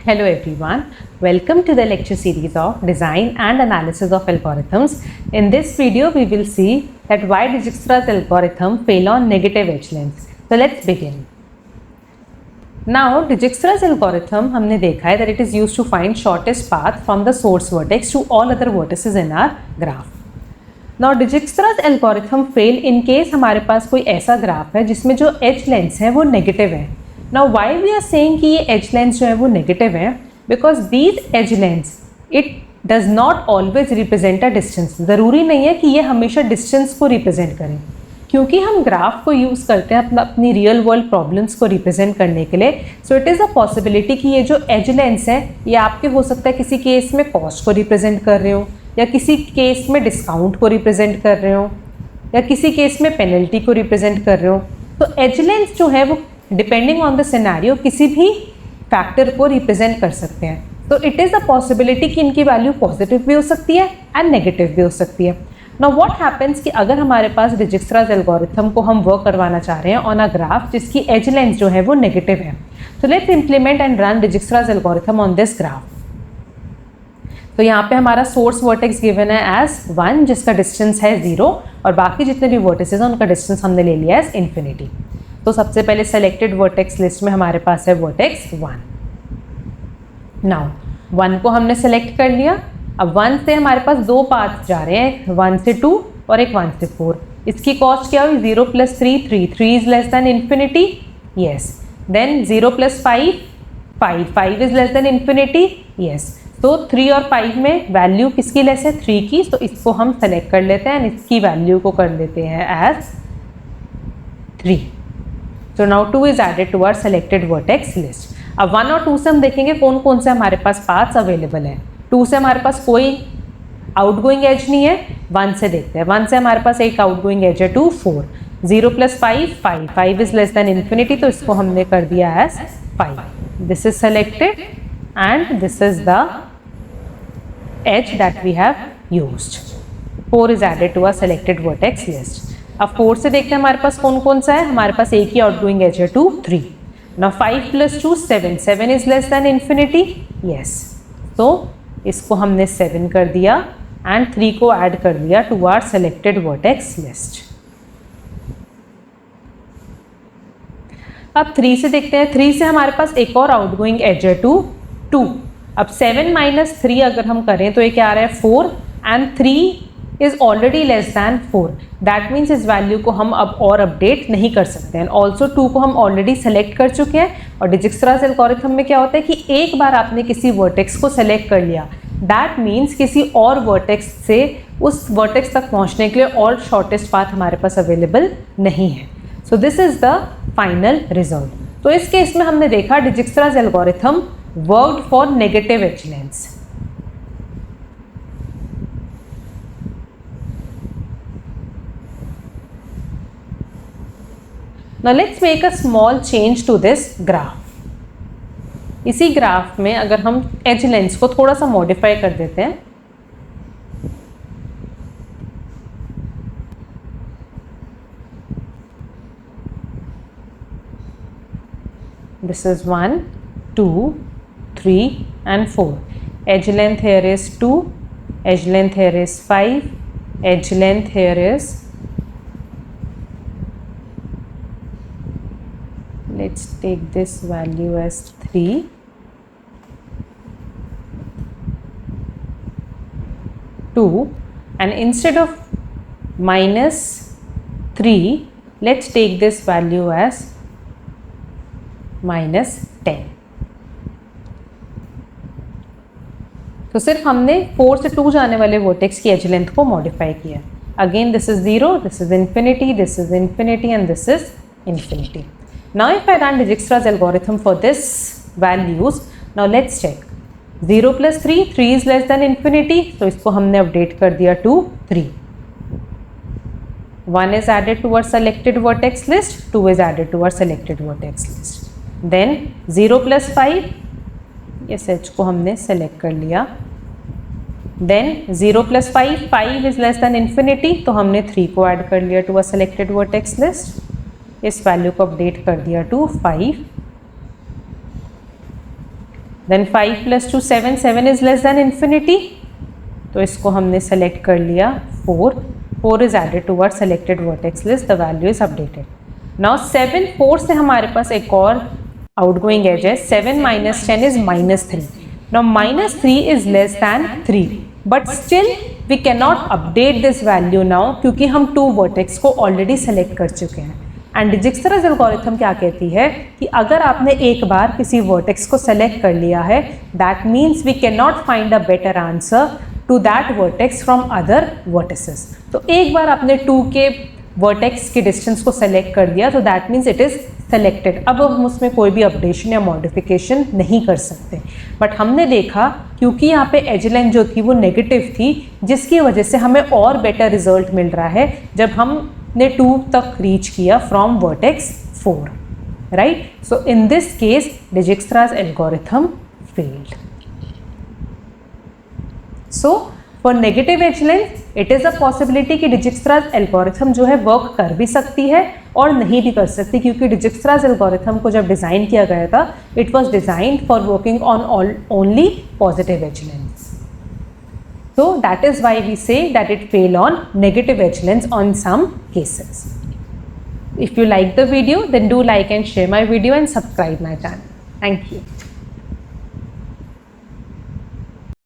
Hello everyone, welcome to the lecture series of Design and Analysis of Algorithms. In this video we will see that why Dijkstra's algorithm fail on negative edge lengths. So let's begin. Now Dijkstra's algorithm हमने देखा है that it is used to find shortest path from the source vertex to all other vertices in our graph. Now Dijkstra's algorithm fail in case हमारे पास कोई ऐसा graph है जिसमें जो edge lengths है वो नेगेटिव है. Now why we are saying कि ये edge lengths जो है वो नेगेटिव है, because these edge lengths it does not always represent a distance. ज़रूरी नहीं है कि ये हमेशा distance को represent करें, क्योंकि हम ग्राफ को यूज़ करते हैं अपनी रियल वर्ल्ड प्रॉब्लम्स को रिप्रेजेंट करने के लिए. So it is a possibility कि ये जो एज लेंस है ये आपके हो सकता है किसी केस में कॉस्ट को रिप्रेजेंट कर रहे हो, या किसी केस में डिस्काउंट को रिप्रेजेंट कर रहे हो, या किसी केस में पेनल्टी को रिप्रेजेंट कर रहे हो. तो एज लेंस जो है वो डिपेंडिंग ऑन द सिनेरियो किसी भी फैक्टर को रिप्रेजेंट कर सकते हैं. तो इट इज़ अ पॉसिबिलिटी कि इनकी वैल्यू पॉजिटिव भी हो सकती है एंड नेगेटिव भी हो सकती है. नाउ व्हाट हैपेंस कि अगर हमारे पास डिजिक्स्ट्रास एल्गोरिथम को हम वर्क करवाना चाह रहे हैं ऑन अ ग्राफ जिसकी एज लेंथ जो है वो नेगेटिव है, तो let's implement and run Dijkstra's algorithm on this graph. तो यहाँ पे हमारा सोर्स वर्टेक्स गिवन है एज 1 जिसका डिस्टेंस है 0, और बाकी जितने भी वर्टिसेस हैं उनका डिस्टेंस हमने ले लिया एज इन्फिनिटी. तो सबसे पहले सेलेक्टेड वर्टेक्स लिस्ट में हमारे पास है वर्टेक्स 1. नाउ 1 को हमने सेलेक्ट कर लिया. अब 1 से हमारे पास दो पाथ जा रहे हैं, 1 से 2 और एक 1 से 4. इसकी कॉस्ट क्या हुई? 0 + 3 3 3 is less than infinity. Yes. Then 0 + 5 5 5 is less than infinity. Yes. तो 3 और 5 में वैल्यू किसकी लेस है? 3 की. तो इसको हम सेलेक्ट कर लेते हैं एंड इसकी वैल्यू को कर लेते हैं as 3. So now 2 is added to our selected vertex list. अब 1 और 2 से हम देखेंगे कौन कौन से हमारे पास पाथ्स अवेलेबल हैं. 2 से हमारे पास कोई आउटगोइंग एज नहीं है. 1 से देखते हैं. 1 से हमारे पास एक आउटगोइंग एज है 2 4. 0 + 5 5 5 इज लेस देन इन्फिनिटी. तो इसको हमने कर दिया edge 5. This is selected and this is the edge that we have used. 4 is added to our selected vertex list. अब 4 से देखते हैं हमारे पास कौन कौन सा है. हमारे पास एक ही आउटगोइंग एज है 2 3. Now 5 + 2 7 7 is less than infinity. Yes. तो इसको हमने 7 कर दिया एंड 3 को ऐड कर दिया to our selected vertex list. अब 3 से देखते हैं. 3 से हमारे पास एक और आउटगोइंग एज है 2 2. अब 7 - 3 अगर हम करें तो ये क्या आ रहा है 4 and 3 is already less than 4. That means इस वैल्यू को हम अब और अपडेट नहीं कर सकते हैं. ऑल्सो 2 को हम ऑलरेडी सेलेक्ट कर चुके हैं. और डिजिक्स्ट्रास एल्गोरिथम में क्या होता है कि एक बार आपने किसी वर्टेक्स को सेलेक्ट कर लिया, दैट मीन्स किसी और वर्टेक्स से उस वर्टेक्स तक पहुंचने के लिए और शॉर्टेस्ट पाथ हमारे पास अवेलेबल नहीं है. So this is the final result. तो इस केस में हमने देखा Dijkstra's algorithm worked for negative edge lengths. Now let's make a small change to this graph. इसी ग्राफ में अगर हम एज लेंस को थोड़ा सा मॉडिफाई कर देते हैं. This is 1 2 3 and 4. Edge length here is 2. Edge length here is 5. Edge length here is, let's take this value as 3. 2, and instead of -3 let's take this value as -10. तो सिर्फ हमने 4 से 2 जाने वाले वर्टेक्स की एज लेंथ को modify किया. Again this is 0, this is infinity, this is infinity and this is infinity. Now if I run Dijkstra's algorithm for this values, now let's check. 0 + 3 3 is less than infinity. तो इसको हमने update कर दिया to 3. 1 is added to our selected vertex list. 2 is added to our selected vertex list. Then 0 + 5, इस as को हमने select कर लिया. Then 0 + 5 5 is less than infinity. तो हमने 3 को ऐड कर लिया to our selected vertex list. इस वैल्यू को अपडेट कर दिया to 5. Then 5 + 2 7, 7 is less than infinity, तो इसको हमने सेलेक्ट कर लिया 4 is added to our selected vertex list, the value is updated. Now 7 4 से हमारे पास एक और आउटगोइंग एज है, 7 - 10 is -3. Now -3 is less than 3, but still we can not update this value now क्योंकि हम 2 वर्टेक्स को ऑलरेडी सेलेक्ट कर चुके हैं. एंड डिजिक्स्ट्रास एल्गोरिथम क्या कहती है कि अगर आपने एक बार किसी वर्टेक्स को सेलेक्ट कर लिया है, that means we can not find a better answer to that vertex from other vertices. तो एक बार आपने 2 के वर्टेक्स के डिस्टेंस को सेलेक्ट कर दिया, तो that means it is selected. अब हम उसमें कोई भी अपडेशन या मॉडिफिकेशन नहीं कर सकते. बट हमने देखा क्योंकि यहाँ पे एज लेंथ जो थी वो नेगेटिव थी, जिसकी वजह से हमें और बेटर रिजल्ट मिल रहा है जब हमने 2 तक रीच किया from vertex 4, right. So in this case Dijkstra's algorithm failed. So for negative edge length it is a possibility कि डिजिक्स्ट्रास एल्गोरिथम जो है वर्क कर भी सकती है और नहीं भी कर सकती, क्योंकि डिजिक्स्ट्रास एल्गोरिथम को जब डिज़ाइन किया गया था it was designed for working on only positive edge lengths. So that is why we say that it fail on negative edge lengths on some cases. If you like the video, then do like and share my video and subscribe my channel. Thank you.